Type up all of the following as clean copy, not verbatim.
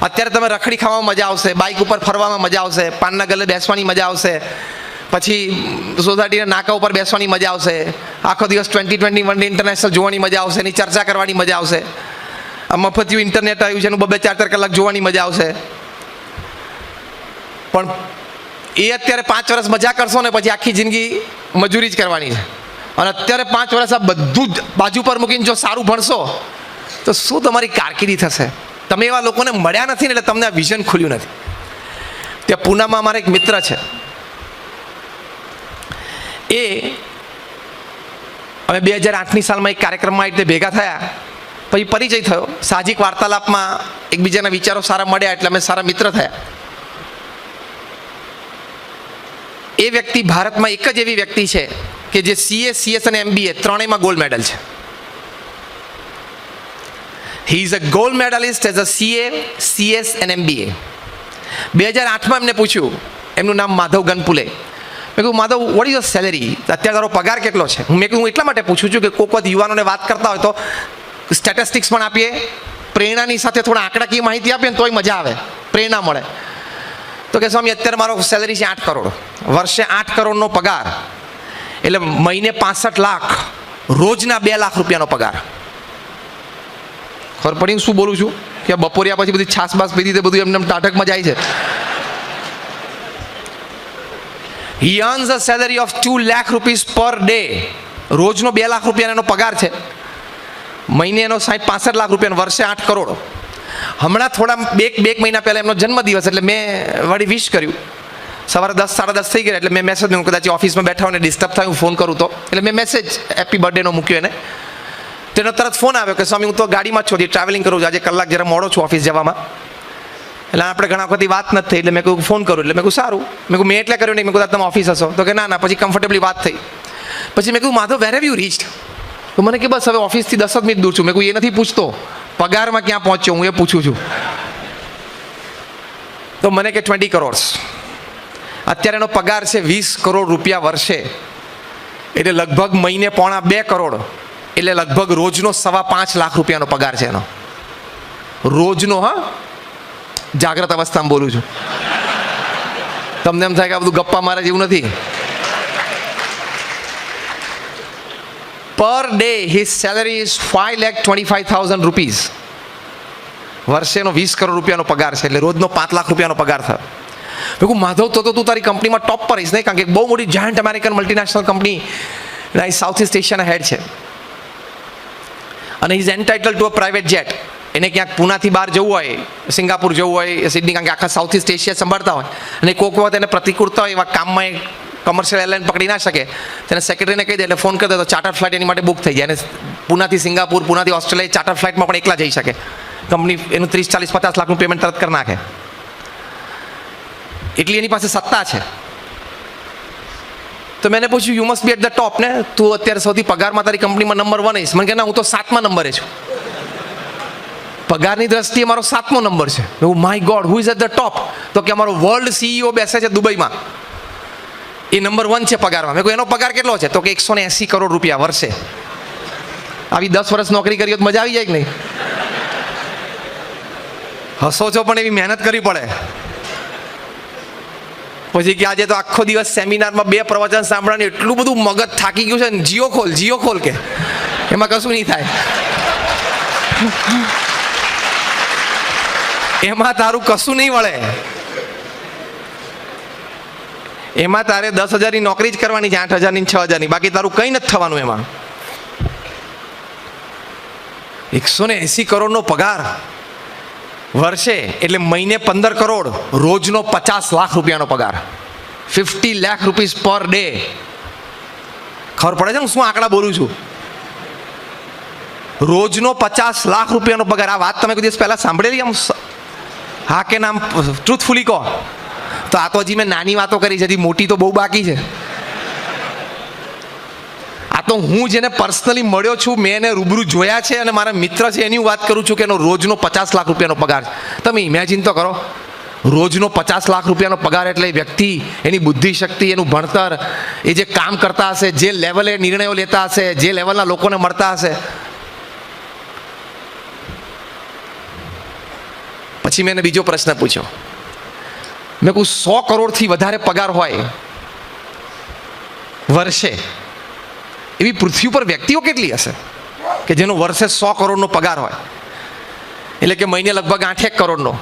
અત્યારે તમે રખડી ખાવામાં મજા આવશે, બાઇક ઉપર ફરવામાં મજા આવશે, પાનના ગલે બેસવાની મજા આવશે, પછી સોસાયટીના નાકા ઉપર બેસવાની મજા આવશે, આખો દિવસ 2020 વન ડે ઇન્ટરનેશનલ જોવાની મજા આવશે, એની ચર્ચા કરવાની મજા આવશે, આ મફતિયું ઇન્ટરનેટ આવ્યું છે એનું 2-4 કલાક જોવાની મજા આવશે. પણ એ અત્યારે 5 વર્ષ મજા કરશો ને પછી આખી જિંદગી મજૂરી જ કરવાની છે. અને અત્યારે 5 વર્ષ આ બધું જ બાજુ પર મૂકીને જો સારું ભણશો તો શું તમારી કારકિર્દી થશે? તમે એવા લોકોને મળ્યા નથી ને એટલે તમને આ વિઝન ખુલ્યું નથી. ત્યાં પૂનામાં અમારા એક મિત્ર છે, એ અમે 2008ની સાલમાં એક કાર્યક્રમમાં આ રીતે ભેગા થયા, પછી પરિચય થયો, સાહજિક વાર્તાલાપમાં એકબીજાના વિચારો સારા મળ્યા એટલે અમે સારા મિત્ર થયા. એ વ્યક્તિ ભારતમાં એક જ એવી વ્યક્તિ છે કે જે CA, CS અને MBA ત્રણેયમાં ગોલ્ડ મેડલ છે. He is a gold medallist as a CA, CS and MBA. 2008માં એમને પૂછ્યું, એમનું નામ માધવ ગનપુલે. મેં કહ્યું Madhav, what is your salary? અત્યારે તારો પગાર કેટલો છે? મેં કહ્યું હું એટલા માટે પૂછું છું કે કોઈક વખત યુવાનોને વાત કરતા હોય તો સ્ટેટિસ્ટિક્સ પણ આપીએ, પ્રેરણાની સાથે થોડા આંકડાકીય માહિતી આપીએ ને તોય મજા આવે, પ્રેરણા મળે. તો કે સ્વામી અત્યારે મારો સેલેરી છે 8 કરોડ, વર્ષે 8 કરોડનો પગાર, એટલે મહિને 65 લાખ, રોજના 2 લાખ રૂપિયાનો પગાર. ખબર પડી શું બોલું છું? કે બપોરિયા પછી બધી છાસબાસ પીધી તે બધું એમને ટાટકમાં જાય છે. He earns a salary of 2 lakh rupees per day. રોજનો 2 lakh રૂપિયાનો પગાર છે, મહિને એનો 65 લાખ રૂપિયાનો, વર્ષે 8 કરોડ. હમણાં થોડા બે મહિના પહેલાં એમનો જન્મદિવસ એટલે મેં વળી વિશ કર્યું. સવારે 10, 10:30 થઈ ગયા એટલે મેં મેસેજ મૂક્યો, કદાચ ઓફિસમાં બેઠા હોય ને ડિસ્ટર્બ થાય હું ફોન કરું તો, એટલે મેં મેસેજ હેપી બર્થડેનો મૂક્યો એને. તેનો તરત ફોન આવ્યો કે સ્વામી હું તો ગાડીમાં જ છું, ટ્રાવેલિંગ કરું છું, આજે કલાક જરા મોડો છું ઓફિસ જવામાં, એટલે આપણે ઘણા વખતથી વાત નથી થઈ, એટલે મેં કહ્યું ફોન કરું. એટલે મેં કહ્યું સારું. મેં કહ્યું મેં એટલે કર્યું નહીં, મેં કહ્યું તમે ઓફિસ હશો? તો કે ના. પછી કમ્ફર્ટેબલી વાત થઈ. પછી મેં કહ્યું માધવ, વેર હેવ યુ રીચ્ડ? તો મને કે બસ હવે ઓફિસથી 10 મિનિટ દૂર છું. મેં કહ્યું એ નથી પૂછતો, પગારમાં ક્યાં પહોંચ્યો હું એ પૂછું છું. તો મને કે 20 કરોડ. અત્યારે એનો પગાર છે 20 કરોડ રૂપિયા વર્ષે, એટલે લગભગ મહિને 1.25 કરોડ, એટલે લગભગ રોજનો 5.25 લાખ રૂપિયાનો પગાર છે એનો, રોજનો. હા, જાગ્રત અવસ્થામાં બોલું છું. તમને એમ થાય કે આ બધું ગપ્પા મારે જેવું નથી. Per day his salary is 5,25,000 rupees. વર્ષેનો 20 કરોડ રૂપિયાનો પગાર છે, એટલે રોજનો 5 લાખ રૂપિયાનો પગાર થાય. મેં કહું માધવ, તો તું તારી કંપનીમાં ટોપ પર રહીશ નહીં, કારણ કે બહુ મોટી giant American multinational company south east એશિયાના હેડ છે, અને is entitle to a private jet. એને ક્યાંક પૂનાથી બહાર જવું હોય, સિંગાપુર જવું હોય, સિડની, કારણ કે આખા સાઉથ ઇસ્ટ એશિયા સંભાળતા હોય, અને કોઈક વખત એને પ્રતિકૂળતા હોય એવા કામમાં એ કમર્શિયલ એરલાઇન પકડી ના શકે, તેને સેક્રેટરીને કહી દે એટલે ફોન કરી દે તો ચાર્ટર ફ્લાઇટ એની માટે બુક થઈ જાય, અને પૂનાથી સિંગાપુર, પૂનાથી ઓસ્ટ્રેલિયા ચાર્ટર ફ્લાઇટમાં પણ એકલા જઈ શકે. કંપની એનું 30, 40, 50 લાખનું પેમેન્ટ તરત કરી નાખે, એટલી એની પાસે સત્તા છે. તો મેં પૂછ્યું, you must be at the top ને, તું અત્યારે સૌથી પગારમાં તારી કંપનીમાં નંબર 1 આવીશ? મને કે ના, હું તો 7મા નંબરે છું, પગારની દ્રષ્ટિએ મારો 7મો નંબર છે. My God, who is at the top? તો કે અમારો વર્લ્ડ CEO બેસે છે દુબઈમાં, એ નંબર 1 છે પગારમાં. મેં કહ્યું એનો પગાર કેટલો છે? તો કે 180 કરોડ રૂપિયા વર્ષે. આવી 10 વર્ષ નોકરી કરી તો મજા આવી જાય કે નહીં? હસો છો પણ એવી મહેનત કરવી પડે. પછી કે આજે તો આખો દિવસ સેમિનારમાં 2 પ્રવચન સાંભળવાનું એટલું બધું મગજ થાકી ગયું છે ને, જીઓ ખોલ કે એમાં કશું નહીં થાય, એમાં તારું કશું નહીં વળે, એમાં તારે 10,000ની નોકરી જ કરવાની છે, 8,000ની 6,000ની, બાકી તારું કંઈ નથી થવાનું એમાં. 180 કરોડનો પગાર વર્ષે, એટલે મહિને 15 કરોડ, રોજનો 50 લાખ રૂપિયાનો પગાર, 50 લાખ રૂપીઝ પર ડે. ખબર પડે છે હું શું આંકડા બોલું છું? રોજનો 50 લાખ રૂપિયાનો પગાર. આ વાત તમે કોઈ દિવસ પહેલા સાંભળેલી? આમ હા કે નામ ટ્રુથફુલી કહો તો. આ તો હજી મેં નાની વાતો કરી છે, હજી મોટી તો બહુ બાકી છે. આ તો હું જેને પર્સનલી મળ્યો છું, મેં એને રૂબરૂ જોયા છે, અને મારા મિત્ર છે એની વાત કરું છું કે એનો રોજનો 50 લાખ રૂપિયાનો પગાર. તમે ઇમેજિન તો કરો, રોજનો 50 લાખ રૂપિયાનો પગાર, એટલે વ્યક્તિ, એની બુદ્ધિશક્તિ, એનું ભણતર, એ જે કામ કરતા હશે, જે લેવલે નિર્ણયો લેતા હશે, જે લેવલના લોકોને મળતા હશે. પછી મેં એને બીજો પ્રશ્ન પૂછ્યો. મેં કહું 100 કરોડથી વધારે પગાર હોય વર્ષે એવી પૃથ્વી પર વ્યક્તિઓ કેટલી હશે કે જેનો વર્ષે 100 કરોડનો પગાર હોય? એટલે કે મહિને લગભગ 8-1 કરોડનો,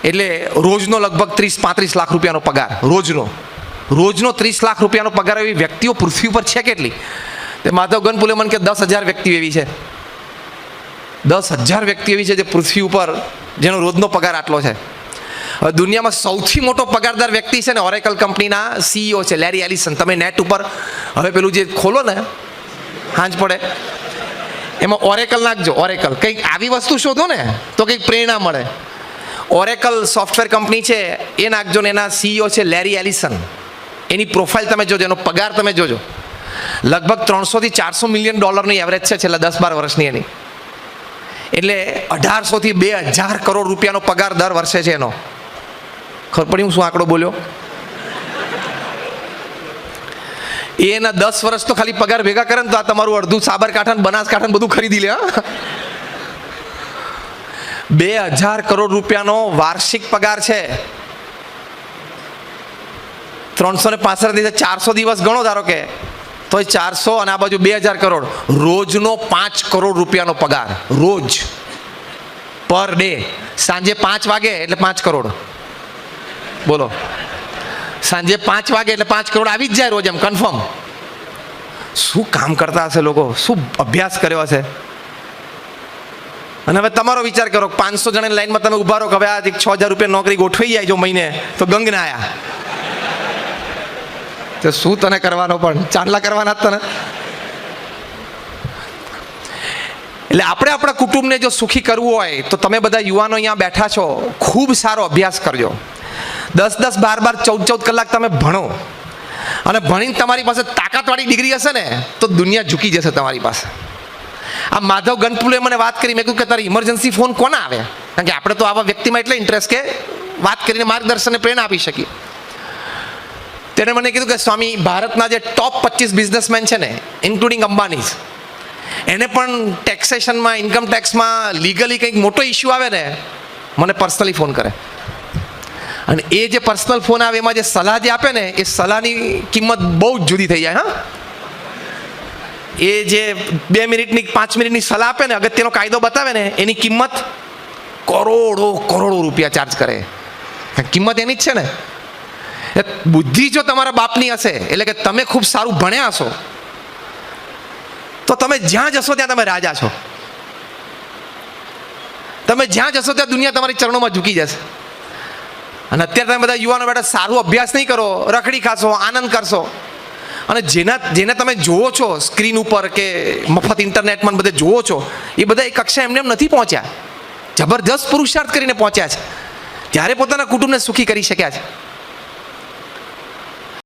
એટલે રોજનો લગભગ 30-35 લાખ રૂપિયાનો પગાર. રોજનો 30 લાખ રૂપિયાનો પગાર એવી વ્યક્તિઓ પૃથ્વી પર છે કેટલી? તે માધવ ગનપુલે મને કે 10,000 વ્યક્તિઓ એવી છે. 10,000 વ્યક્તિઓ એવી છે જે પૃથ્વી ઉપર જેનો રોજનો પગાર આટલો છે. હવે દુનિયામાં સૌથી મોટો પગારદાર વ્યક્તિ છે ને ઓરેકલ કંપનીના CEO છે, લેરી એલિસન. તમે નેટ ઉપર હવે પેલું જે ખોલો ને હાંજ પડે એમાં ઓરેકલ નાખજો. ઓરેકલ કંઈક આવી વસ્તુ શોધો ને તો કંઈક પ્રેરણા મળે. ઓરેકલ સોફ્ટવેર કંપની છે એ નાખજો ને એના CEO છે લેરી એલિસન. એની પ્રોફાઇલ તમે જોજો, એનો પગાર તમે જોજો. લગભગ $300 થી $400 મિલિયન એવરેજ છે છેલ્લા 10-12 વર્ષની એની. એટલે 1800 થી 2000 કરોડ રૂપિયાનો પગાર દર વર્ષે છે એનો. ખબર પડી હું શું આંકડો બોલ્યો? એના 10 વર્ષ તો ખાલી પગાર ભેગા કરે ને તો આ તમારું અડધું સાબરકાંઠા ને બનાસકાંઠા બધું ખરીદી લે. 2000 કરોડ રૂપિયાનો વાર્ષિક પગાર છે. 365 દિવસ 400 દિવસ ગણો ધારો કે, તો 400 અને આ બાજુ 2000 કરોડ. રોજનો 5 કરોડ રૂપિયાનો પગાર. રોજ પર ડે. સાંજે 5 વાગે એટલે 5 કરોડ. બોલો, સાંજે 5 વાગે એટલે 5 કરોડ આવી જ જાય રોજ, એમ કન્ફર્મ. શું કામ કરતા હશે લોકો, શું અભ્યાસ કર્યો હશે? અને હવે તમારો વિચાર કરો, 500 જણાની લાઈનમાં તમે ઉભા રહો કે હવે આ 6,000 રૂપિયા નોકરી ગોઠવાઈ જાય જો મહિને, તો ગંગ ના આયા. તો શું તને કરવાનો, પણ ચાંદલા કરવાના તને? એટલે આપણે આપણા કુટુંબને જો સુખી કરવું હોય તો તમે બધા યુવાનો અહીંયા બેઠા છો, ખૂબ સારો અભ્યાસ કરજો. 10-10, 12-12, 14-14 કલાક તમે ભણો. અને ભણીને તમારી પાસે તાકાતવાળી ડિગ્રી હશે ને તો દુનિયા ઝૂકી જશે તમારી પાસે. આ માધવ ગનપુલે મને વાત કરી, મેં કહ્યું કે તારી ઇમરજન્સી ફોન કોના આવે? કારણ કે આપણે તો આવા વ્યક્તિમાં એટલે ઇન્ટરેસ્ટ કે વાત કરીને માર્ગદર્શનને પ્રેરણા આપી શકીએ. તેણે મને કીધું કે સ્વામી, ભારતના જે ટોપ 25 બિઝનેસમેન છે ને, ઇન્ક્લુડિંગ અંબાનીઝ, એને પણ ટેક્સેશનમાં, ઇન્કમ ટેક્સમાં, લીગલી કંઈક મોટો ઇસ્યુ આવે ને મને પર્સનલી ફોન કરે. અને એ જે પર્સનલ ફોન આવે એમાં જે સલાહ જે આપે ને, એ સલાહની કિંમત બહુ જ જુદી થઈ જાય. હા, એ જે 2 મિનિટની 5 મિનિટની સલાહ આપે ને, અગત્યનો કાયદો બતાવે ને, એની કિંમત કરોડો રૂપિયા ચાર્જ કરે. કિંમત એની જ છે ને. બુદ્ધિ જો તમારા બાપની હશે, એટલે કે તમે ખૂબ સારું ભણ્યા હશો, તો તમે જ્યાં જશો ત્યાં તમે રાજા છો. તમે જ્યાં જશો ત્યાં દુનિયા તમારી ચરણોમાં ઝૂકી જશે. અને અત્યારે તમે બધા યુવાનો બેઠા સારું અભ્યાસ નહીં કરો, રખડી ખાશો, આનંદ કરશો. અને જેને તમે જોવો છો સ્ક્રીન ઉપર કે મફત ઇન્ટરનેટમાં બધે જોવો છો, એ બધા એ કક્ષા એમને એમ નથી પહોંચ્યા. જબરદસ્ત પુરુષાર્થ કરીને પહોંચ્યા છે, ત્યારે પોતાના કુટુંબને સુખી કરી શક્યા છે.